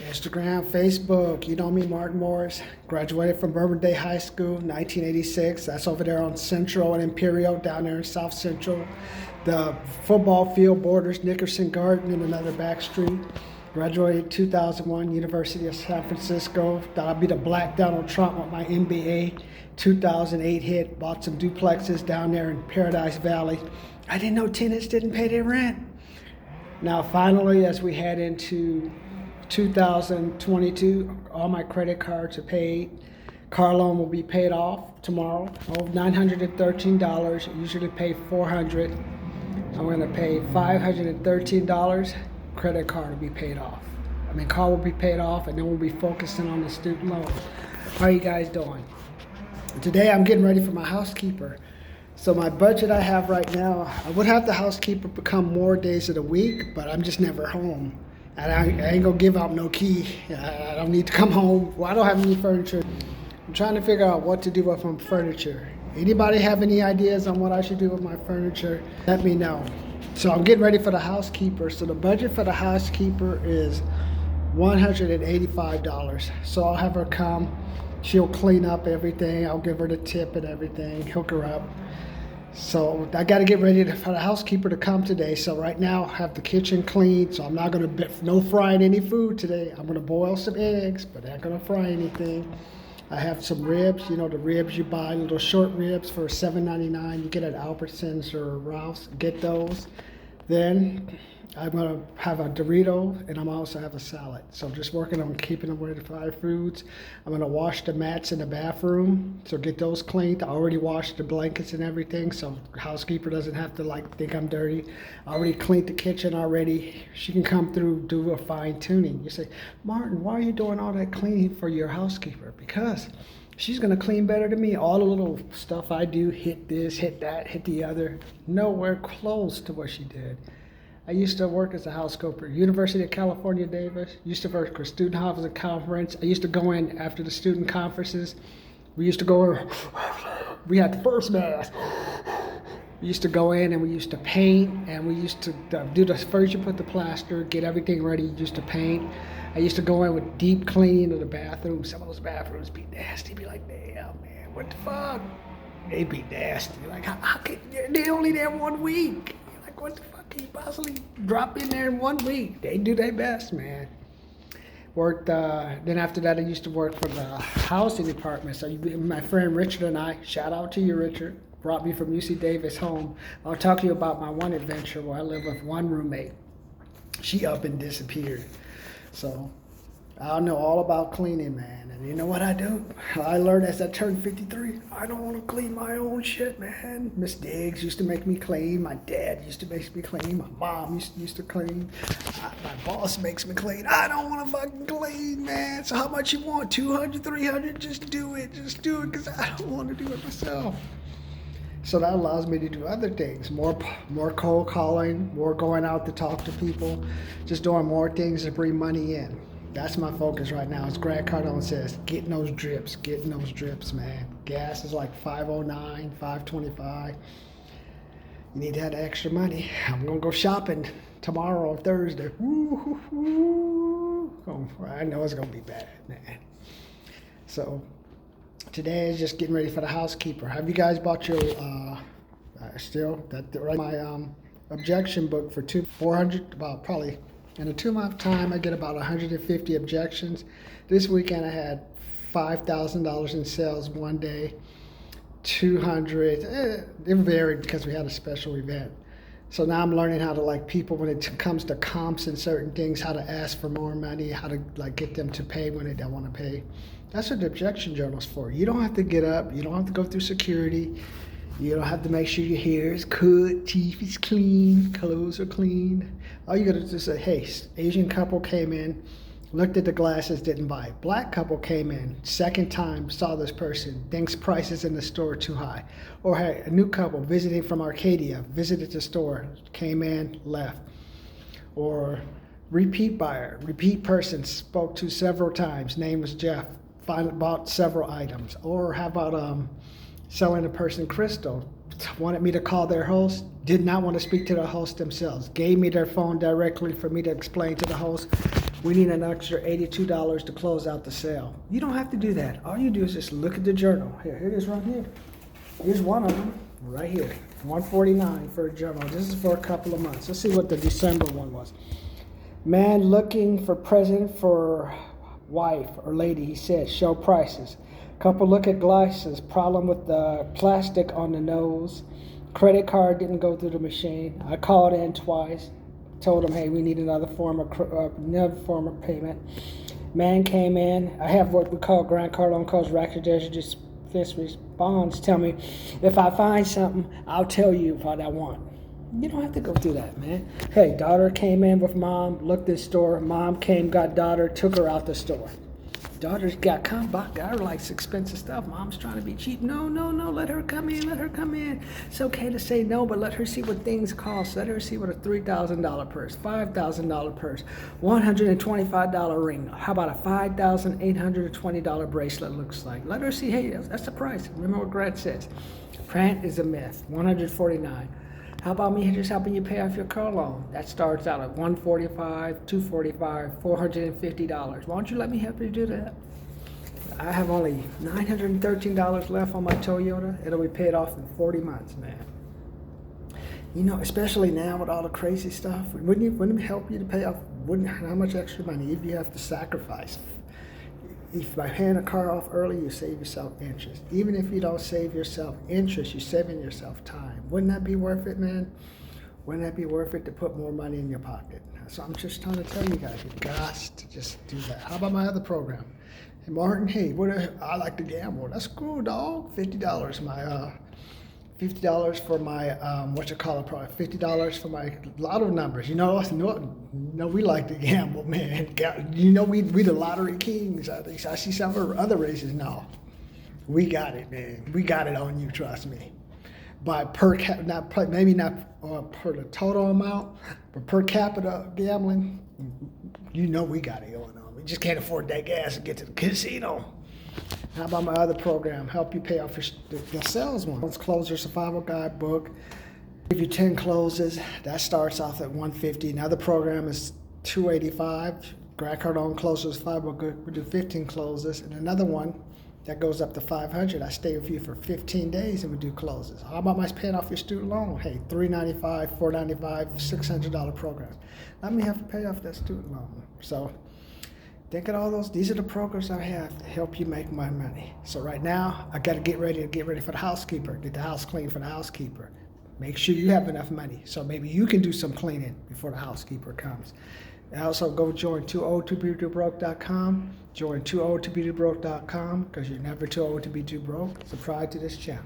Instagram, Facebook. You know me, Martin Morris. Graduated from Bourbon Day High School, 1986. That's over there on Central and Imperial, down there in South Central. The football field borders Nickerson Garden and another back street. Graduated 2001, University of San Francisco. Thought I'd be the Black Donald Trump with my MBA. 2008 hit. Bought some duplexes down there in Paradise Valley. I didn't know tenants didn't pay their rent. Now, finally, as we head into 2022, all my credit cards are paid. Car loan will be paid off tomorrow. $913. Usually pay $400. I'm going to pay $513. Credit card will be paid off. Car will be paid off, and then we'll be focusing on the student loan. How are you guys doing? Today, I'm getting ready for my housekeeper. So my budget I have right now, I would have the housekeeper become more days of the week, but I'm just never home. And I ain't gonna give out no key. I don't need to come home. Well, I don't have any furniture. I'm trying to figure out what to do with my furniture. Anybody have any ideas on what I should do with my furniture? Let me know. So I'm getting ready for the housekeeper. So the budget for the housekeeper is $185. So I'll have her come. She'll clean up everything. I'll give her the tip and everything, hook her up. So I got to get ready for the housekeeper to come today. So right now I have the kitchen clean. So I'm not going to no frying any food today. I'm going to boil some eggs, but I'm not going to fry anything. I have some ribs. You know the ribs you buy, little short ribs for $7.99. You get at Albertsons or Ralph's. Get those. Then I'm going to have a Dorito, and I'm also have a salad. So just working on keeping away the fried foods. I'm going to wash the mats in the bathroom, so get those cleaned. I already washed the blankets and everything, so the housekeeper doesn't have to think I'm dirty. I already cleaned the kitchen already. She can come through, do a fine tuning. You say, Martin, why are you doing all that cleaning for your housekeeper? Because she's going to clean better than me. All the little stuff I do, hit this, hit that, hit the other, nowhere close to what she did. I used to work as a housekeeper, University of California, Davis. Used to work for Student Housing Conference. I used to go in after the student conferences. We used to go in, we had the first mass. We used to go in and we used to paint, and we used to do the first you put the plaster, get everything ready, you used to paint. I used to go in with deep cleaning of the bathrooms. Some of those bathrooms be nasty. Be like, damn, man, what the fuck? They be nasty. Like, how can they only there 1 week? Like, what the fuck can you possibly drop in there in 1 week? They do their best, man. Worked, then after that, I used to work for the housing department. So my friend Richard and I, shout out to you, Richard, brought me from UC Davis home. I'll talk to you about my one adventure where I lived with one roommate. She up and disappeared. So I know all about cleaning, man. And you know what I do? I learned as I turned 53, I don't want to clean my own shit, man. Miss Diggs used to make me clean. My dad used to make me clean. My mom used to clean. My boss makes me clean. I don't want to fucking clean, man. So how much you want? 200, 300? Just do it. Just do it, because I don't want to do it myself. So that allows me to do other things, more cold calling, more going out to talk to people, just doing more things to bring money in. That's my focus right now. As Grant Cardone says, getting those drips, man. Gas is like $5.09, $5.25. You need to have extra money. I'm gonna go shopping tomorrow or Thursday. I know it's gonna be bad, man. So today is just getting ready for the housekeeper. Have you guys bought your my objection book for 400? About probably in a 2-month time, I get about 150 objections. This weekend I had $5,000 in sales one day, 200. It varied because we had a special event. So now I'm learning how to people when it comes to comps and certain things, how to ask for more money, how to get them to pay when they don't want to pay. That's what the objection journal's for. You don't have to get up. You don't have to go through security. You don't have to make sure your hair is cut, teeth is clean, clothes are clean. All you gotta do is say, hey, Asian couple came in, looked at the glasses, didn't buy. Black couple came in, second time, saw this person, thinks prices in the store are too high. Or hey, a new couple visiting from Arcadia, visited the store, came in, left. Or repeat buyer, repeat person, spoke to several times, name was Jeff, bought several items. Or how about selling a person crystal, wanted me to call their host, did not want to speak to the host themselves, gave me their phone directly for me to explain to the host We need an extra $82 to close out the sale. You don't have to do that. All you do is just look at the journal. Here it is right here. Here's one of them right here. $149 for a journal. This is for a couple of months. Let's see what the December one was. Man looking for present for wife or lady, he said, show prices. Couple look at glasses, problem with the plastic on the nose. Credit card didn't go through the machine. I called in twice, told him, hey, we need another form of payment. Man came in. I have what we call Grant Cardone calls Rackardation response. Tell me if I find something, I'll tell you what I want. You don't have to go through that, man. Hey, daughter came in with mom, looked at the store. Mom came, got daughter, took her out the store. Daughter's got her likes expensive stuff. Mom's trying to be cheap. No, let her come in, let her come in. It's okay to say no, but let her see what things cost. Let her see what a $3,000 purse, $5,000 purse, $125 ring. How about a $5,820 bracelet looks like? Let her see, hey, that's the price. Remember what Grant says. Grant is a myth, $149. How about me just helping you pay off your car loan? That starts out at $145, $245, $450. Why don't you let me help you do that? I have only $913 left on my Toyota. It'll be paid off in 40 months, man. You know, especially now with all the crazy stuff, wouldn't it help you to pay off? How much extra money if you have to sacrifice? If by paying a car off early, you save yourself interest. Even if you don't save yourself interest, you're saving yourself time. Wouldn't that be worth it, man? Wouldn't that be worth it to put more money in your pocket? So I'm just trying to tell you guys, you got to just do that. How about my other program? Hey, Martin, hey, I like to gamble. That's cool, dog. $50 my $50 for my probably $50 for my lotto numbers. You know, we like to gamble, man. You know, we the lottery kings. I think I see some of other races. No, we got it, man. We got it on you. Trust me. By maybe not per the total amount, but per capita gambling, you know we got it going on. We just can't afford that gas to get to the casino. How about my other program? Help you pay off the sales one. It's Closer Survival Guide book. Give you 10 closes. That starts off at $150. Another program is $285. Grant Cardone Closer Survival Guide. We do 15 closes. And another one that goes up to $500. I stay with you for 15 days and we do closes. How about my paying off your student loan? Hey, $395, $495, $600 programs. Let me have to pay off that student loan. So think of all those. These are the programs I have to help you make my money. So right now, I got to get ready for the housekeeper. Get the house clean for the housekeeper. Make sure you have enough money so maybe you can do some cleaning before the housekeeper comes. And also go join 2oldtobetobroke.com. Join 2oldtobetobroke.com because you're never too old to be too broke. Subscribe to this channel.